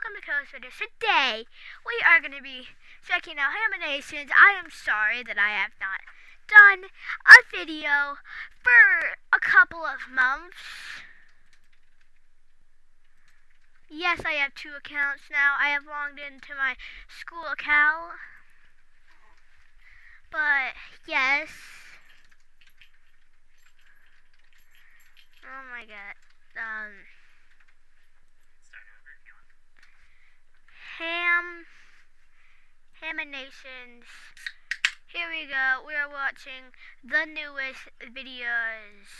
welcome to Coast Videos. Today, we are going to be checking out Hamminations. I am sorry that I have not done a video for a couple of months. Yes, I have 2 accounts now. I have logged into my school account. But, yes. Oh my god. Hamminations. Here we go. We are watching the newest videos.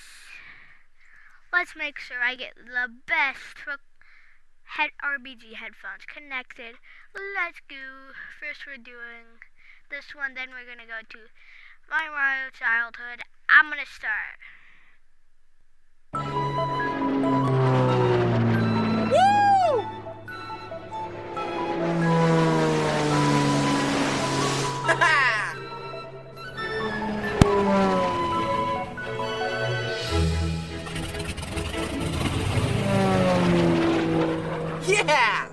Let's make sure I get the best RBG headphones connected. Let's go. First we're doing this one, then we're gonna go to my Mario childhood. I'm gonna start. Yeah!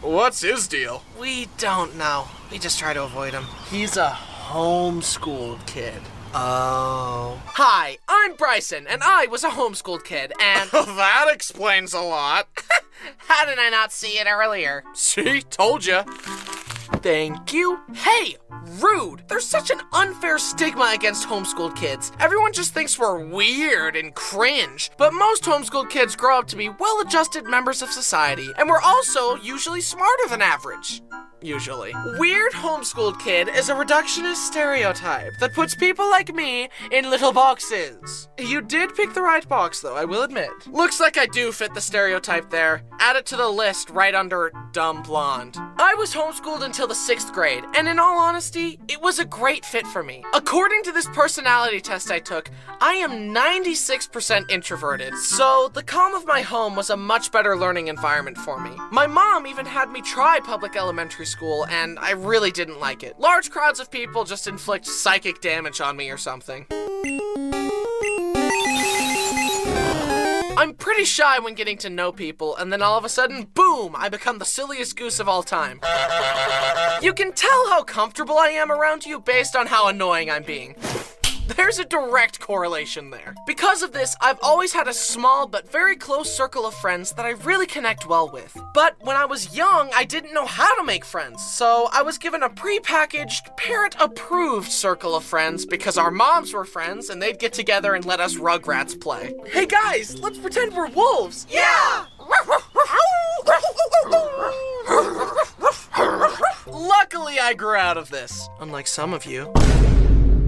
What's his deal? We don't know. We just try to avoid him. He's a homeschooled kid. Oh. Hi, I'm Bryson, and I was a homeschooled kid, and... That explains a lot. How did I not see it earlier? See? Told ya. Thank you. Hey, rude. There's such an unfair stigma against homeschooled kids. Everyone just thinks we're weird and cringe. But most homeschooled kids grow up to be well-adjusted members of society, and we're also usually smarter than average. Usually. Weird homeschooled kid is a reductionist stereotype that puts people like me in little boxes. You did pick the right box, though, I will admit. Looks like I do fit the stereotype there. Add it to the list right under dumb blonde. I was homeschooled until the 6th grade, and in all honesty, it was a great fit for me. According to this personality test I took, I am 96% introverted, so the calm of my home was a much better learning environment for me. My mom even had me try public elementary school, and I really didn't like it. Large crowds of people just inflict psychic damage on me or something. I'm pretty shy when getting to know people, and then all of a sudden, boom, I become the silliest goose of all time. You can tell how comfortable I am around you based on how annoying I'm being. There's a direct correlation there. Because of this, I've always had a small but very close circle of friends that I really connect well with. But when I was young, I didn't know how to make friends, so I was given a pre-packaged, parent-approved circle of friends because our moms were friends and they'd get together and let us Rugrats play. Hey guys, let's pretend we're wolves! Yeah! Luckily, I grew out of this, unlike some of you.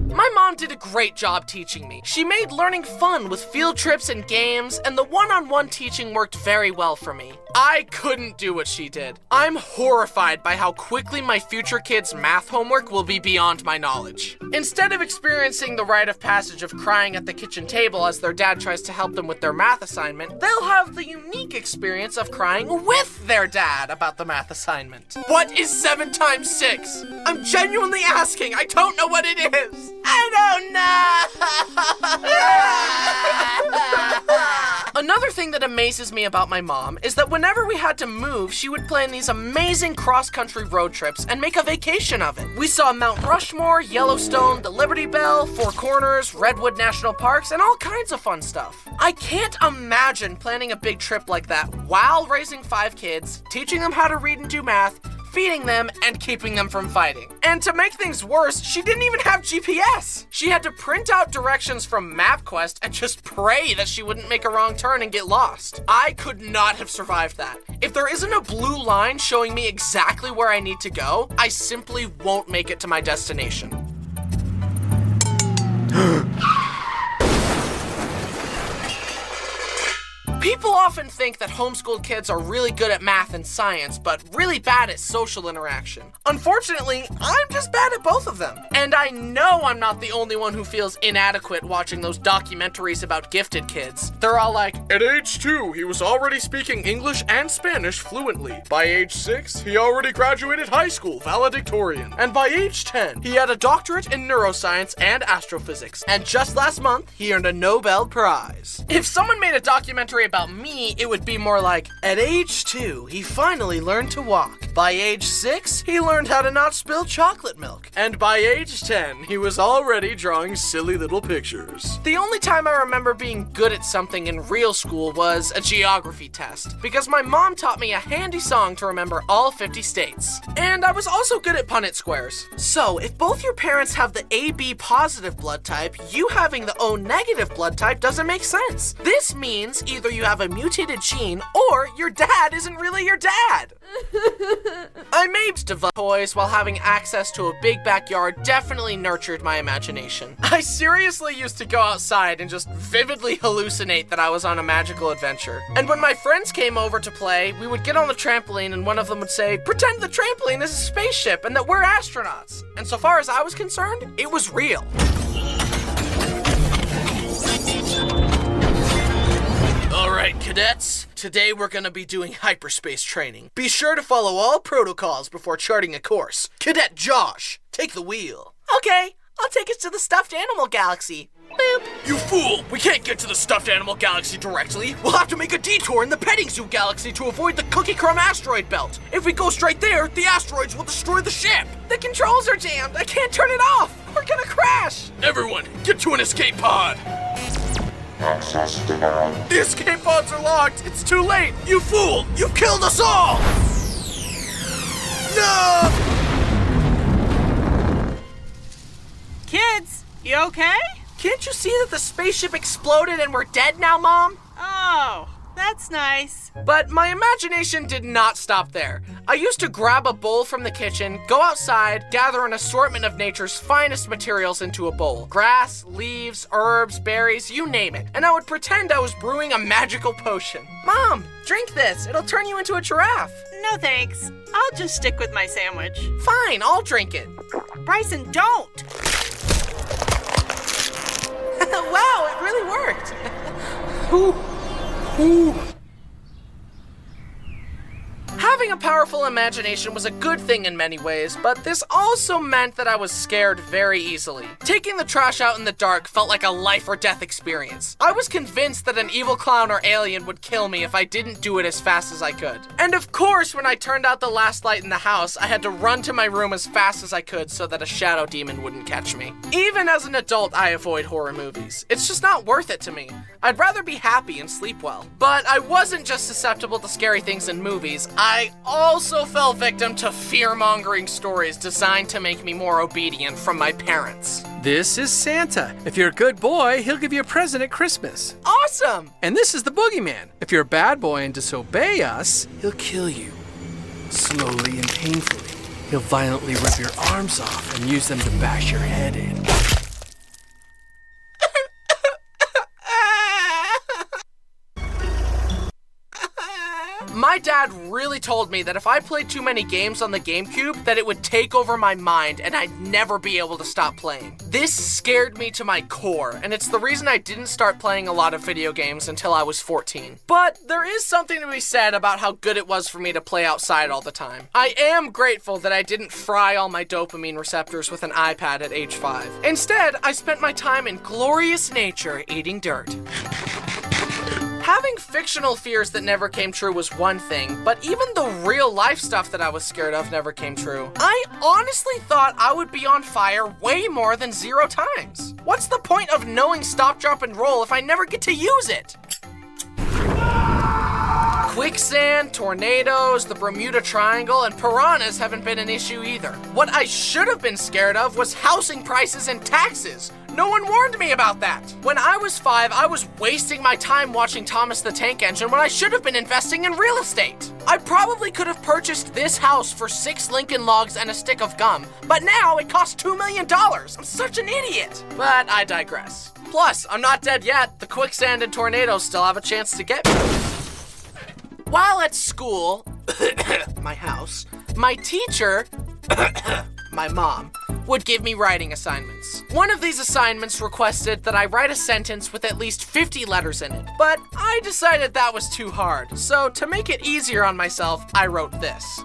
My mom did a great job teaching me. She made learning fun with field trips and games, and the one-on-one teaching worked very well for me. I couldn't do what she did. I'm horrified by how quickly my future kids' math homework will be beyond my knowledge. Instead of experiencing the rite of passage of crying at the kitchen table as their dad tries to help them with their math assignment, they'll have the unique experience of crying with their dad about the math assignment. What is 7 times 6? I'm genuinely asking. I don't know what it is. I don't know! Another thing that amazes me about my mom is that whenever we had to move, she would plan these amazing cross-country road trips and make a vacation of it. We saw Mount Rushmore, Yellowstone, the Liberty Bell, Four Corners, Redwood National Parks, and all kinds of fun stuff. I can't imagine planning a big trip like that while raising 5 kids, teaching them how to read and do math, feeding them, and keeping them from fighting. And to make things worse, she didn't even have GPS! She had to print out directions from MapQuest and just pray that she wouldn't make a wrong turn and get lost. I could not have survived that. If there isn't a blue line showing me exactly where I need to go, I simply won't make it to my destination. People often think that homeschooled kids are really good at math and science, but really bad at social interaction. Unfortunately, I'm just bad at both of them. And I know I'm not the only one who feels inadequate watching those documentaries about gifted kids. They're all like, at age 2, he was already speaking English and Spanish fluently. By age 6, he already graduated high school valedictorian. And by age 10, he had a doctorate in neuroscience and astrophysics. And just last month, he earned a Nobel Prize. If someone made a documentary about me, it would be more like, at age 2, he finally learned to walk. By age 6, he learned how to not spill chocolate milk. And by age 10, he was already drawing silly little pictures. The only time I remember being good at something in real school was a geography test, because my mom taught me a handy song to remember all 50 states. And I was also good at Punnett squares. So, if both your parents have the AB positive blood type, you having the O negative blood type doesn't make sense. This means either you have a mutated gene or your dad isn't really your dad. I made toys while having access to a big backyard definitely nurtured my imagination. I seriously used to go outside and just vividly hallucinate that I was on a magical adventure. And when my friends came over to play, we would get on the trampoline and one of them would say, "Pretend the trampoline is a spaceship and that we're astronauts." And so far as I was concerned, it was real. Alright, cadets. Today we're gonna be doing hyperspace training. Be sure to follow all protocols before charting a course. Cadet Josh, take the wheel. Okay, I'll take us to the stuffed animal galaxy. Boop. You fool! We can't get to the stuffed animal galaxy directly. We'll have to make a detour in the petting zoo galaxy to avoid the cookie crumb asteroid belt. If we go straight there, the asteroids will destroy the ship. The controls are jammed. I can't turn it off. We're gonna crash. Everyone, get to an escape pod. Access denied. The escape pods are locked. It's too late. You fool! You've killed us all! No! Kids, you okay? Can't you see that the spaceship exploded and we're dead now, Mom? Oh, that's nice. But my imagination did not stop there. I used to grab a bowl from the kitchen, go outside, gather an assortment of nature's finest materials into a bowl. Grass, leaves, herbs, berries, you name it. And I would pretend I was brewing a magical potion. Mom, drink this. It'll turn you into a giraffe. No thanks. I'll just stick with my sandwich. Fine, I'll drink it. Bryson, don't! Wow, it really worked. Ooh. Ooh. Having a powerful imagination was a good thing in many ways, but this also meant that I was scared very easily. Taking the trash out in the dark felt like a life or death experience. I was convinced that an evil clown or alien would kill me if I didn't do it as fast as I could. And of course, when I turned out the last light in the house, I had to run to my room as fast as I could so that a shadow demon wouldn't catch me. Even as an adult, I avoid horror movies. It's just not worth it to me. I'd rather be happy and sleep well. But I wasn't just susceptible to scary things in movies. I also fell victim to fear-mongering stories designed to make me more obedient from my parents. This is Santa. If you're a good boy, he'll give you a present at Christmas. Awesome! And this is the boogeyman. If you're a bad boy and disobey us, he'll kill you. Slowly and painfully. He'll violently rip your arms off and use them to bash your head in. My dad really told me that if I played too many games on the GameCube, that it would take over my mind and I'd never be able to stop playing. This scared me to my core, and it's the reason I didn't start playing a lot of video games until I was 14. But there is something to be said about how good it was for me to play outside all the time. I am grateful that I didn't fry all my dopamine receptors with an iPad at age 5. Instead, I spent my time in glorious nature eating dirt. Having fictional fears that never came true was one thing, but even the real life stuff that I was scared of never came true. I honestly thought I would be on fire way more than 0 times. What's the point of knowing stop, drop, and roll if I never get to use it? Quicksand, tornadoes, the Bermuda Triangle, and piranhas haven't been an issue either. What I should have been scared of was housing prices and taxes. No one warned me about that. When I was 5, I was wasting my time watching Thomas the Tank Engine when I should have been investing in real estate. I probably could have purchased this house for 6 Lincoln Logs and a stick of gum, but now it costs $2 million. I'm such an idiot. But I digress. Plus, I'm not dead yet. The quicksand and tornadoes still have a chance to get me. While at school, my house, my teacher, my mom, would give me writing assignments. One of these assignments requested that I write a sentence with at least 50 letters in it, but I decided that was too hard, so to make it easier on myself, I wrote this.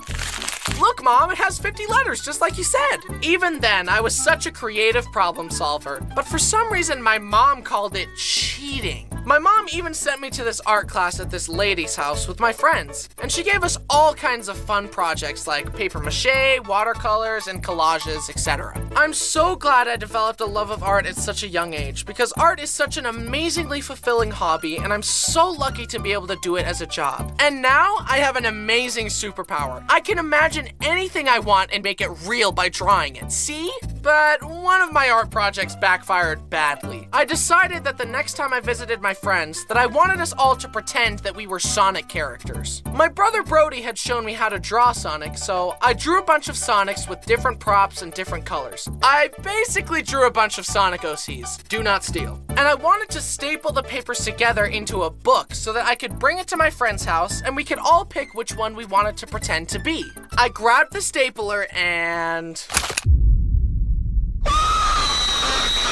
Look, Mom, it has 50 letters, just like you said. Even then, I was such a creative problem solver, but for some reason, my mom called it cheating. My mom even sent me to this art class at this lady's house with my friends, and she gave us all kinds of fun projects like paper mache, watercolors, and collages, etc. I'm so glad I developed a love of art at such a young age, because art is such an amazingly fulfilling hobby, and I'm so lucky to be able to do it as a job. And now I have an amazing superpower. I can imagine anything I want and make it real by drawing it. See? But one of my art projects backfired badly. I decided that the next time I visited my friends that I wanted us all to pretend that we were Sonic characters. My brother Brody had shown me how to draw Sonic, so I drew a bunch of Sonics with different props and different colors. I basically drew a bunch of Sonic OCs. Do not steal. And I wanted to staple the papers together into a book so that I could bring it to my friend's house and we could all pick which one we wanted to pretend to be. I grabbed the stapler and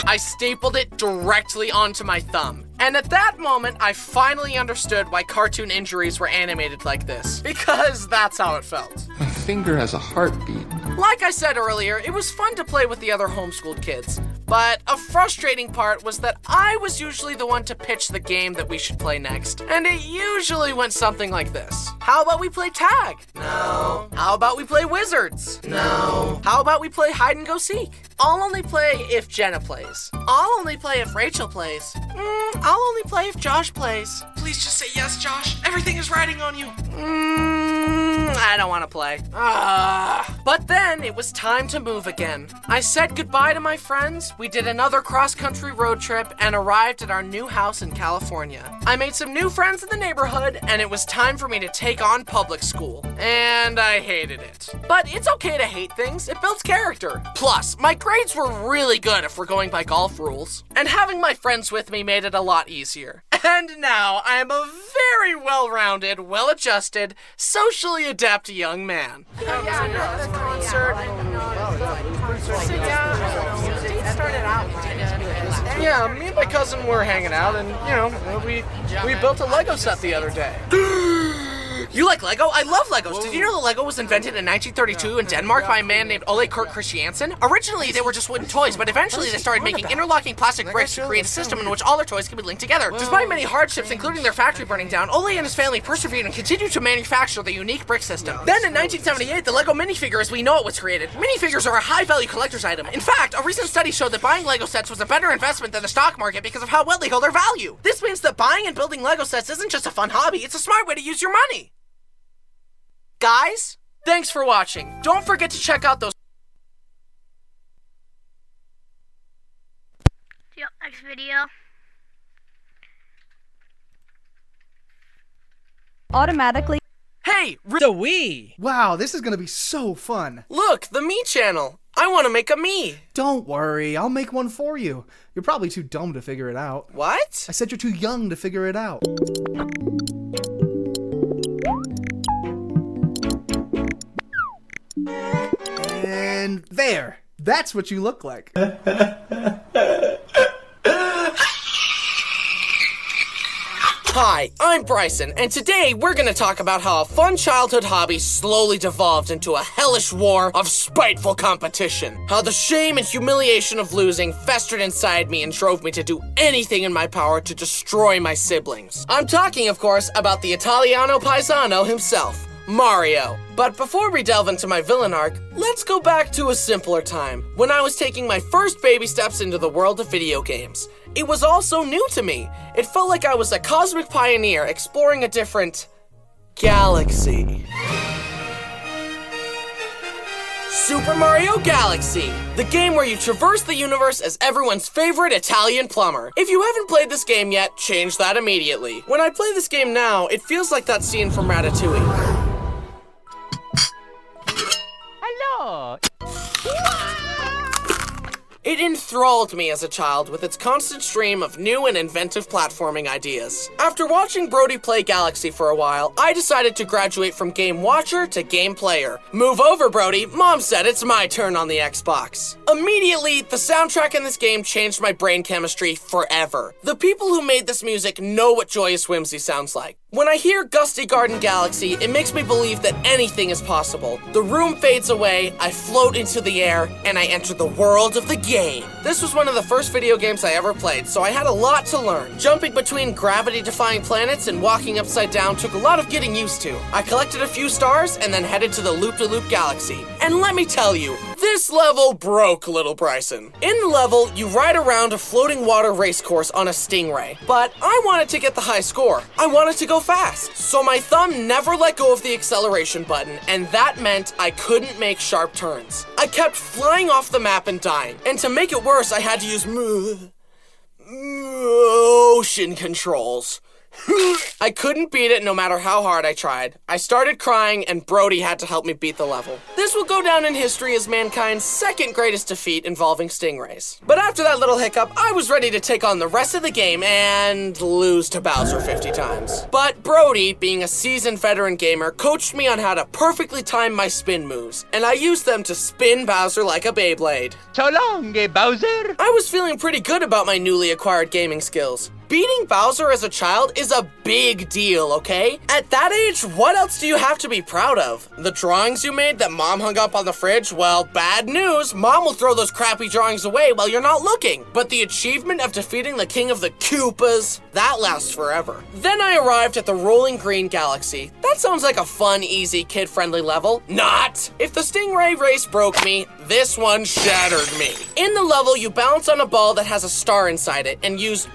I stapled it directly onto my thumb. And at that moment, I finally understood why cartoon injuries were animated like this. Because that's how it felt. My finger has a heartbeat. Like I said earlier, it was fun to play with the other homeschooled kids. But a frustrating part was that I was usually the one to pitch the game that we should play next. And it usually went something like this. How about we play tag? No. How about we play wizards? No. How about we play hide and go seek? I'll only play if Jenna plays. I'll only play if Rachel plays. I'll only play if Josh plays. Please just say yes, Josh. Everything is riding on you. I don't want to play. But then it was time to move again. I said goodbye to my friends, we did another cross-country road trip, and arrived at our new house in California. I made some new friends in the neighborhood, and it was time for me to take on public school. And I hated it. But it's okay to hate things, it builds character. Plus, my grades were really good if we're going by golf rules. And having my friends with me made it a lot easier. And now I am a very well-rounded, well-adjusted, socially adept young man. Yeah, me and my cousin were hanging out, and we built a Lego set the other day. You like Lego? I love Legos. Did you know that Lego was invented in 1932 in Denmark by a man named Ole Kurt Christiansen? Originally, they were just wooden toys, but eventually they started making interlocking plastic bricks to create a system in which all their toys could be linked together. Despite many hardships, including their factory burning down, Ole and his family persevered and continued to manufacture the unique brick system. Then in 1978, the Lego minifigure as we know it was created. Minifigures are a high-value collector's item. In fact, a recent study showed that buying Lego sets was a better investment than the stock market because of how well they hold their value. This means that buying and building Lego sets isn't just a fun hobby, it's a smart way to use your money. Guys, thanks for watching. Don't forget to check out those. See you next video. Automatically. Hey, The Wii. Wow, this is gonna be so fun. look, the Me channel. I want to make a Me. Don't worry, I'll make one for you. You're probably too dumb to figure it out. What? I said you're too young to figure it out. And there. That's what you look like. Hi, I'm Bryson, and today we're gonna talk about how a fun childhood hobby slowly devolved into a hellish war of spiteful competition. How the shame and humiliation of losing festered inside me and drove me to do anything in my power to destroy my siblings. I'm talking, of course, about the Italiano Paisano himself, Mario. But before we delve into my villain arc, let's go back to a simpler time, when I was taking my first baby steps into the world of video games. It was all so new to me. It felt like I was a cosmic pioneer exploring a different galaxy. Super Mario Galaxy, the game where you traverse the universe as everyone's favorite Italian plumber. If you haven't played this game yet, change that immediately. When I play this game now, it feels like that scene from Ratatouille. Hello! It enthralled me as a child with its constant stream of new and inventive platforming ideas. After watching Brody play Galaxy for a while, I decided to graduate from game watcher to game player. Move over, Brody. Mom said it's my turn on the Xbox. Immediately, the soundtrack in this game changed my brain chemistry forever. The people who made this music know what joyous whimsy sounds like. When I hear Gusty Garden Galaxy, it makes me believe that anything is possible. The room fades away, I float into the air, and I enter the world of the game. This was one of the first video games I ever played, so I had a lot to learn. Jumping between gravity-defying planets and walking upside down took a lot of getting used to. I collected a few stars and then headed to the Loop-de-Loop Galaxy. And let me tell you, this level broke Little Bryson. In the level, you ride around a floating water race course on a Stingray. But I wanted to get the high score. I wanted to go fast. So my thumb never let go of the acceleration button, and that meant I couldn't make sharp turns. I kept flying off the map and dying. And to make it worse, I had to use motion controls. I couldn't beat it no matter how hard I tried. I started crying and Brody had to help me beat the level. This will go down in history as mankind's second greatest defeat involving stingrays. But after that little hiccup, I was ready to take on the rest of the game and lose to Bowser 50 times. But Brody, being a seasoned veteran gamer, coached me on how to perfectly time my spin moves, and I used them to spin Bowser like a Beyblade. So long, Bowser. I was feeling pretty good about my newly acquired gaming skills. Beating Bowser as a child is a big deal, okay? At that age, what else do you have to be proud of? The drawings you made that Mom hung up on the fridge? Well, bad news. Mom will throw those crappy drawings away while you're not looking. But the achievement of defeating the king of the Koopas, that lasts forever. Then I arrived at the Rolling Green Galaxy. That sounds like a fun, easy, kid-friendly level. Not! If the Stingray race broke me, this one shattered me. In the level, you bounce on a ball that has a star inside it and use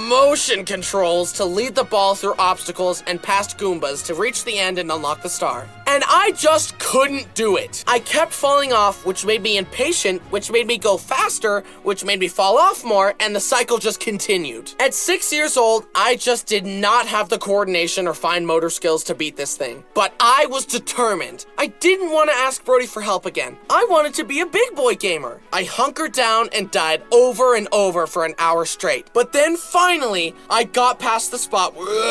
motion controls to lead the ball through obstacles and past Goombas to reach the end and unlock the star. And I just couldn't do it. I kept falling off, which made me impatient, which made me go faster, which made me fall off more, and the cycle just continued. At 6 years old, I just did not have the coordination or fine motor skills to beat this thing. But I was determined. I didn't want to ask Brody for help again. I wanted to be a big boy gamer. I hunkered down and died over and over for an hour straight. But then finally, I got past the spot where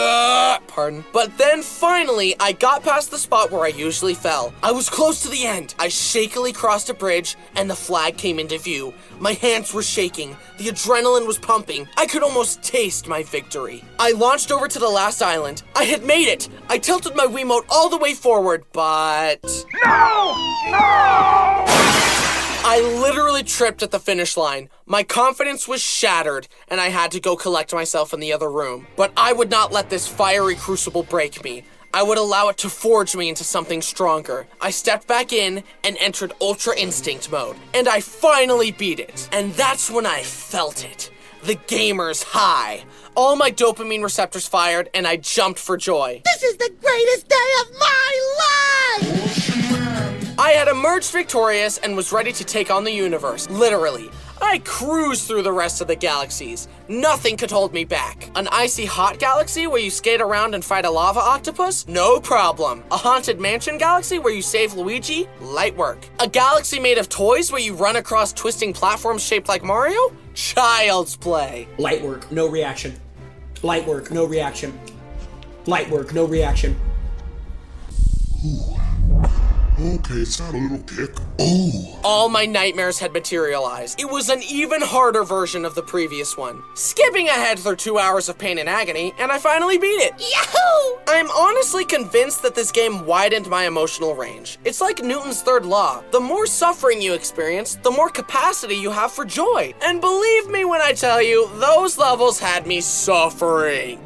I usually fell. I was close to the end. I shakily crossed a bridge and the flag came into view. My hands were shaking. The adrenaline was pumping. I could almost taste my victory. I launched over to the last island. I had made it. I tilted my Wiimote all the way forward, but... No! I literally tripped at the finish line. My confidence was shattered, and I had to go collect myself in the other room. But I would not let this fiery crucible break me. I would allow it to forge me into something stronger. I stepped back in and entered Ultra Instinct mode, and I finally beat it. And that's when I felt it. The gamer's high. All my dopamine receptors fired, and I jumped for joy. This is the greatest day of my life! I had emerged victorious and was ready to take on the universe, literally. I cruised through the rest of the galaxies. Nothing could hold me back. An icy hot galaxy where you skate around and fight a lava octopus? No problem. A haunted mansion galaxy where you save Luigi? Light work. A galaxy made of toys where you run across twisting platforms shaped like Mario? Child's play. Light work, no reaction. Light work, no reaction. Light work, no reaction. Okay, it's not a little kick. Oh. All my nightmares had materialized. It was an even harder version of the previous one. Skipping ahead through 2 hours of pain and agony, and I finally beat it. Yahoo! I'm honestly convinced that this game widened my emotional range. It's like Newton's third law. The more suffering you experience, the more capacity you have for joy. And believe me when I tell you, those levels had me suffering.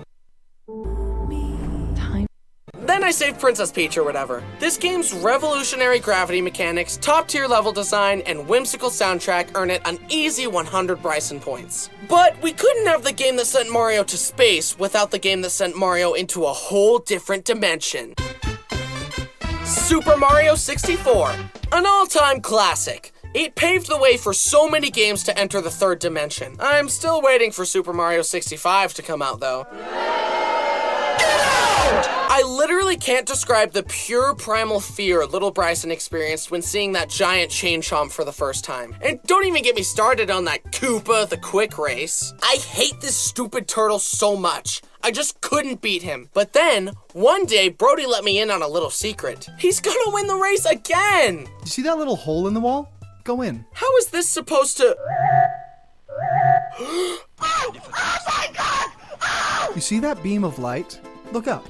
Then I saved Princess Peach or whatever. This game's revolutionary gravity mechanics, top-tier level design, and whimsical soundtrack earn it an easy 100 Bryson points. But we couldn't have the game that sent Mario to space without the game that sent Mario into a whole different dimension. Super Mario 64, an all-time classic. It paved the way for so many games to enter the third dimension. I'm still waiting for Super Mario 65 to come out, though. I literally can't describe the pure primal fear little Bryson experienced when seeing that giant chain chomp for the first time. And don't even get me started on that Koopa the Quick Race. I hate this stupid turtle so much. I just couldn't beat him. But then, one day, Brody let me in on a little secret. He's gonna win the race again! You see that little hole in the wall? Go in. How is this supposed to... Oh my god! Oh! You see that beam of light? Look up.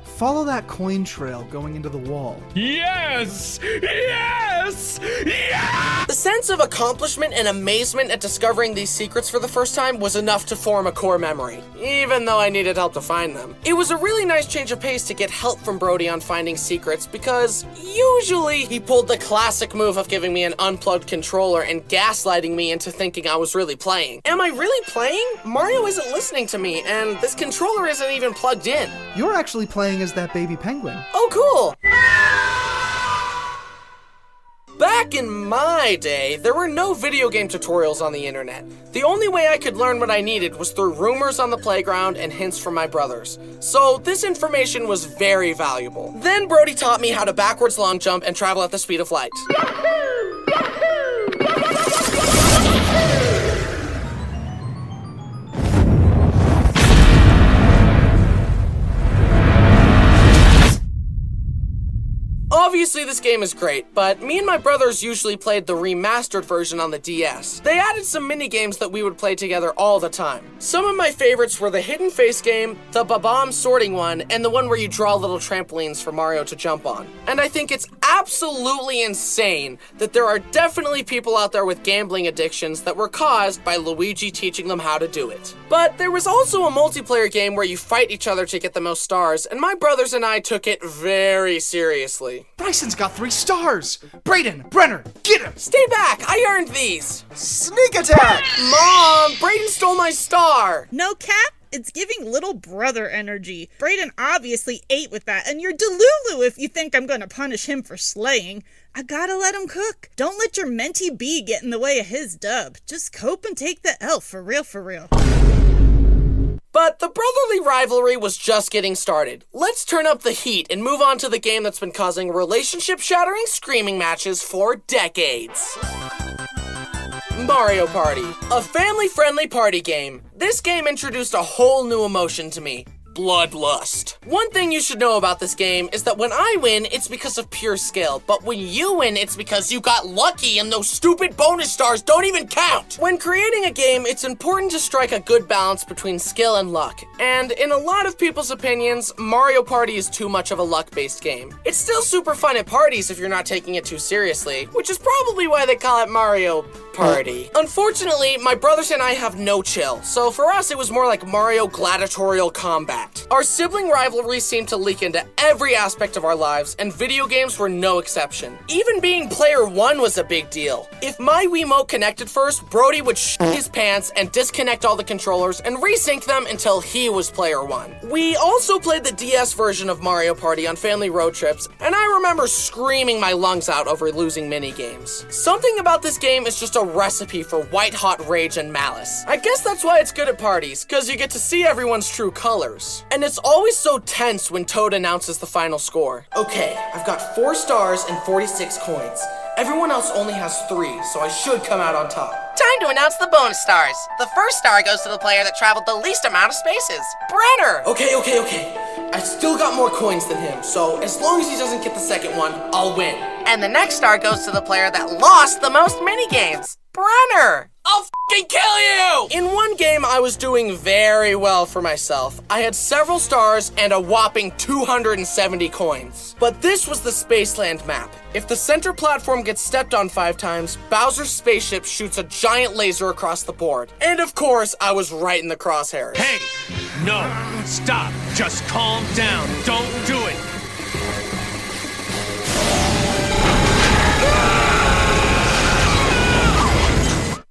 Follow that coin trail going into the wall. Yes! Yes! Yes! The sense of accomplishment and amazement at discovering these secrets for the first time was enough to form a core memory, even though I needed help to find them. It was a really nice change of pace to get help from Brody on finding secrets, because usually he pulled the classic move of giving me an unplugged controller and gaslighting me into thinking I was really playing. Am I really playing? Mario isn't listening to me, and this controller isn't even plugged in. You're actually playing as that baby penguin. Oh, cool! Back in my day, there were no video game tutorials on the internet. The only way I could learn what I needed was through rumors on the playground and hints from my brothers. So this information was very valuable. Then Brody taught me how to backwards long jump and travel at the speed of light. Obviously, this game is great, but me and my brothers usually played the remastered version on the DS. They added some mini-games that we would play together all the time. Some of my favorites were the Hidden Face game, the Babam sorting one, and the one where you draw little trampolines for Mario to jump on. And I think it's absolutely insane that there are definitely people out there with gambling addictions that were caused by Luigi teaching them how to do it. But there was also a multiplayer game where you fight each other to get the most stars, and my brothers and I took it very seriously. Bryson's got 3 stars! Brayden, Brenner, get him! Stay back! I earned these! Sneak attack! Mom! Brayden stole my star! No cap? It's giving little brother energy. Brayden obviously ate with that, and you're Delulu if you think I'm gonna punish him for slaying. I gotta let him cook. Don't let your mentee bee get in the way of his dub. Just cope and take the L, for real, for real. But the brotherly rivalry was just getting started. Let's turn up the heat and move on to the game that's been causing relationship-shattering screaming matches for decades. Mario Party, a family-friendly party game. This game introduced a whole new emotion to me. Bloodlust. One thing you should know about this game is that when I win, it's because of pure skill, but when you win, it's because you got lucky and those stupid bonus stars don't even count! When creating a game, it's important to strike a good balance between skill and luck, and in a lot of people's opinions, Mario Party is too much of a luck-based game. It's still super fun at parties if you're not taking it too seriously, which is probably why they call it Mario Party. Unfortunately, my brothers and I have no chill, so for us it was more like Mario Gladiatorial Combat. Our sibling rivalry seemed to leak into every aspect of our lives, and video games were no exception. Even being player 1 was a big deal. If my Wiimote connected first, Brody would shit his pants and disconnect all the controllers and resync them until he was player 1. We also played the DS version of Mario Party on family road trips, and I remember screaming my lungs out over losing minigames. Something about this game is just a recipe for white-hot rage and malice. I guess that's why it's good at parties, because you get to see everyone's true colors. And it's always so tense when Toad announces the final score. Okay, I've got 4 stars and 46 coins. Everyone else only has 3, so I should come out on top. Time to announce the bonus stars. The first star goes to the player that traveled the least amount of spaces, Brenner! Okay. I still got more coins than him, so as long as he doesn't get the second one, I'll win. And the next star goes to the player that lost the most minigames, Brenner! I'll f***ing kill you! In one game, I was doing very well for myself. I had several stars and a whopping 270 coins. But this was the Spaceland map. If the center platform gets stepped on 5 times, Bowser's spaceship shoots a giant laser across the board. And of course, I was right in the crosshairs. Hey! No! Stop! Just calm down! Don't do it!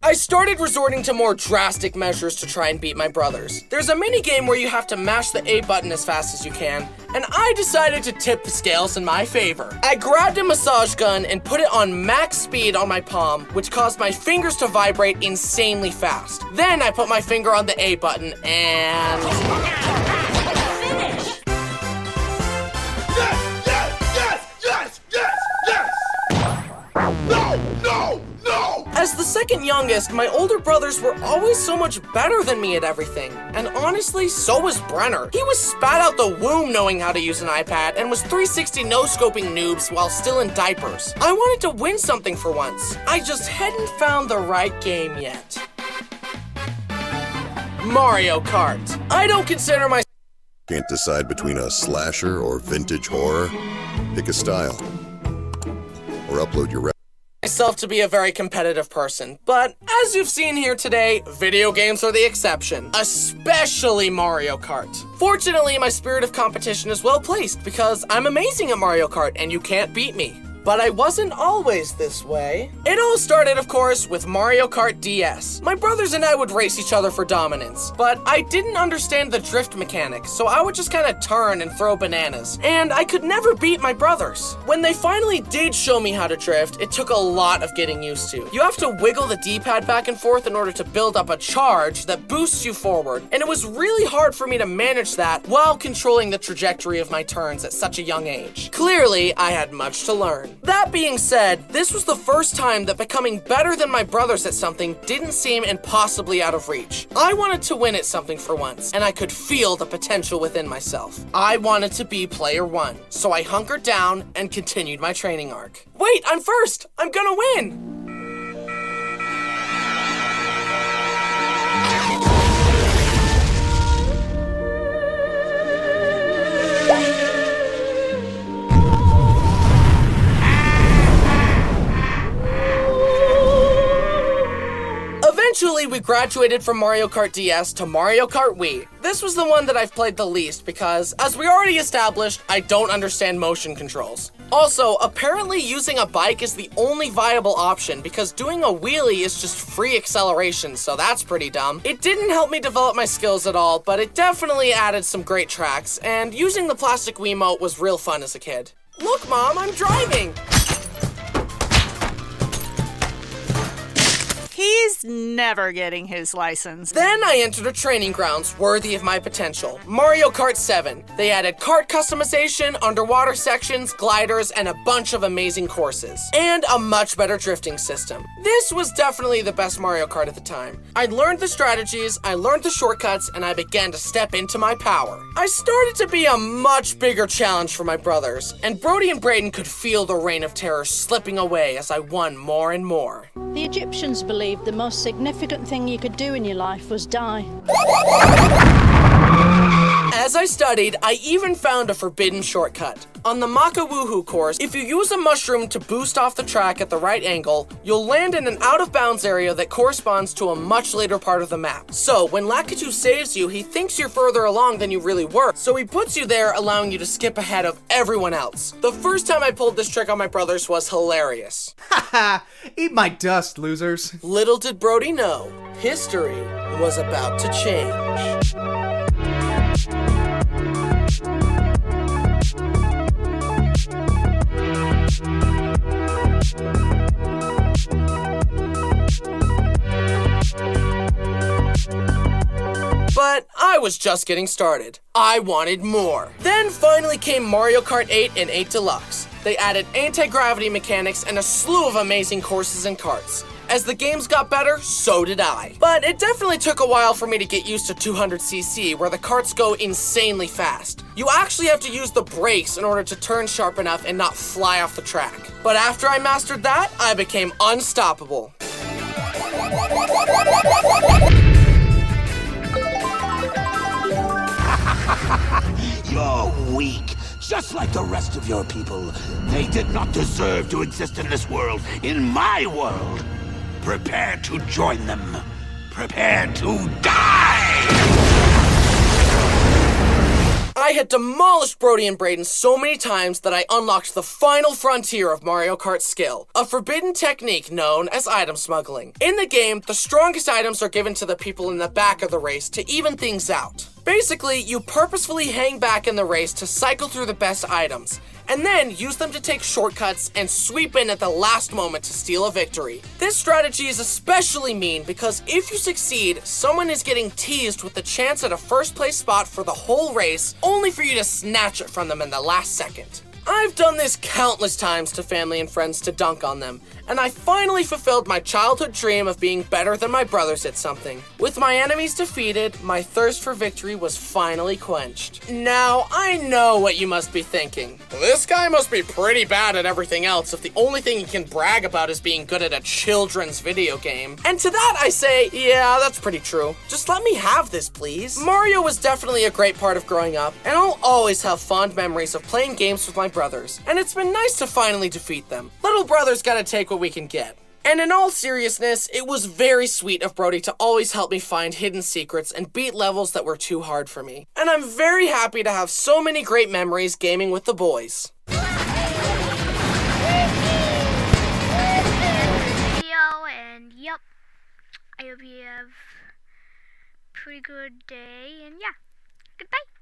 I started resorting to more drastic measures to try and beat my brothers. There's a mini game where you have to mash the A button as fast as you can, and I decided to tip the scales in my favor. I grabbed a massage gun and put it on max speed on my palm, which caused my fingers to vibrate insanely fast. Then I put my finger on the A button and... Finish! Yes! No! As the second youngest, my older brothers were always so much better than me at everything. And honestly, so was Brenner. He was spat out the womb knowing how to use an iPad and was 360 no-scoping noobs while still in diapers. I wanted to win something for once. I just hadn't found the right game yet. Mario Kart. I don't consider myself Can't decide between a slasher or vintage horror? Pick a style. Or upload your to be a very competitive person, but as you've seen here today, video games are the exception, especially Mario Kart. Fortunately, my spirit of competition is well placed because I'm amazing at Mario Kart and you can't beat me. But I wasn't always this way. It all started, of course, with Mario Kart DS. My brothers and I would race each other for dominance, but I didn't understand the drift mechanic, so I would just kind of turn and throw bananas, and I could never beat my brothers. When they finally did show me how to drift, it took a lot of getting used to. You have to wiggle the D-pad back and forth in order to build up a charge that boosts you forward, and it was really hard for me to manage that while controlling the trajectory of my turns at such a young age. Clearly, I had much to learn. That being said, this was the first time that becoming better than my brothers at something didn't seem impossibly out of reach. I wanted to win at something for once, and I could feel the potential within myself. I wanted to be player one, so I hunkered down and continued my training arc. Wait, I'm first! I'm gonna win! Eventually, we graduated from Mario Kart DS to Mario Kart Wii. This was the one that I've played the least because, as we already established, I don't understand motion controls. Also, apparently using a bike is the only viable option because doing a wheelie is just free acceleration, so that's pretty dumb. It didn't help me develop my skills at all, but it definitely added some great tracks, and using the plastic Wiimote was real fun as a kid. Look, Mom, I'm driving! He's never getting his license. Then I entered a training grounds worthy of my potential, Mario Kart 7. They added kart customization, underwater sections, gliders, and a bunch of amazing courses. And a much better drifting system. This was definitely the best Mario Kart at the time. I learned the strategies, I learned the shortcuts, and I began to step into my power. I started to be a much bigger challenge for my brothers, and Brody and Braden could feel the reign of terror slipping away as I won more and more. The Egyptians believed the most significant thing you could do in your life was die. As I studied, I even found a forbidden shortcut. On the Maka Woohoo course, if you use a mushroom to boost off the track at the right angle, you'll land in an out-of-bounds area that corresponds to a much later part of the map. So, when Lakitu saves you, he thinks you're further along than you really were, so he puts you there, allowing you to skip ahead of everyone else. The first time I pulled this trick on my brothers was hilarious. Haha, eat my dust, losers. Little did Brody know, history was about to change. But I was just getting started. I wanted more. Then finally came Mario Kart 8 and 8 Deluxe. They added anti-gravity mechanics and a slew of amazing courses and karts. As the games got better, so did I. But it definitely took a while for me to get used to 200cc, where the karts go insanely fast. You actually have to use the brakes in order to turn sharp enough and not fly off the track. But after I mastered that, I became unstoppable. You're weak, just like the rest of your people. They did not deserve to exist in this world, in my world. Prepare to join them. Prepare to die! I had demolished Brody and Braden so many times that I unlocked the final frontier of Mario Kart's skill, a forbidden technique known as item smuggling. In the game, the strongest items are given to the people in the back of the race to even things out. Basically, you purposefully hang back in the race to cycle through the best items, and then use them to take shortcuts and sweep in at the last moment to steal a victory. This strategy is especially mean because if you succeed, someone is getting teased with the chance at a first place spot for the whole race, only for you to snatch it from them in the last second. I've done this countless times to family and friends to dunk on them, and I finally fulfilled my childhood dream of being better than my brothers at something. With my enemies defeated, my thirst for victory was finally quenched. Now, I know what you must be thinking. This guy must be pretty bad at everything else if the only thing he can brag about is being good at a children's video game. And to that I say, yeah, that's pretty true. Just let me have this, please. Mario was definitely a great part of growing up, and I'll always have fond memories of playing games with my brothers, and it's been nice to finally defeat them. Little brothers gotta take what we can get. And in all seriousness, it was very sweet of Brody to always help me find hidden secrets and beat levels that were too hard for me. And I'm very happy to have so many great memories gaming with the boys. And yep, I hope you have a pretty good day, and yeah, goodbye.